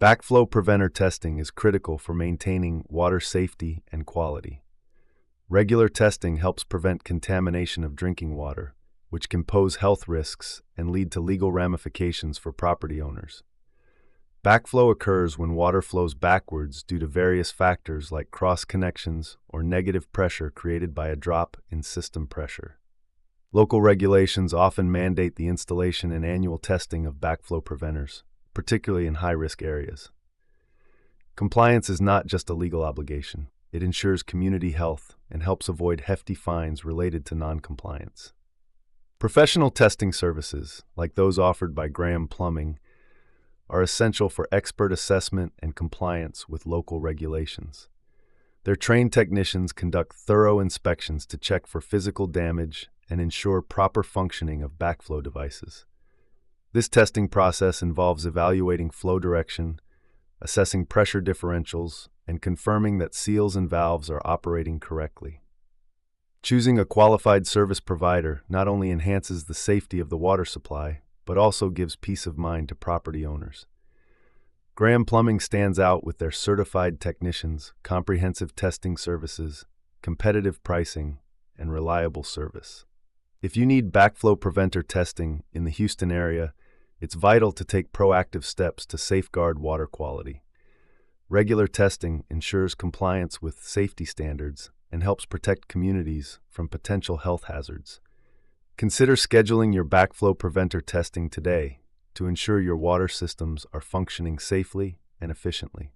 Backflow preventer testing is critical for maintaining water safety and quality. Regular testing helps prevent contamination of drinking water, which can pose health risks and lead to legal ramifications for property owners. Backflow occurs when water flows backwards due to various factors like cross connections or negative pressure created by a drop in system pressure. Local regulations often mandate the installation and annual testing of backflow preventers, particularly in high-risk areas. Compliance is not just a legal obligation. It ensures community health and helps avoid hefty fines related to non-compliance. Professional testing services, like those offered by Graham Plumbing, are essential for expert assessment and compliance with local regulations. Their trained technicians conduct thorough inspections to check for physical damage and ensure proper functioning of backflow devices. This testing process involves evaluating flow direction, assessing pressure differentials, and confirming that seals and valves are operating correctly. Choosing a qualified service provider not only enhances the safety of the water supply, but also gives peace of mind to property owners. Graham Plumbing stands out with their certified technicians, comprehensive testing services, competitive pricing, and reliable service. If you need backflow preventer testing in the Houston area, it's vital to take proactive steps to safeguard water quality. Regular testing ensures compliance with safety standards and helps protect communities from potential health hazards. Consider scheduling your backflow preventer testing today to ensure your water systems are functioning safely and efficiently.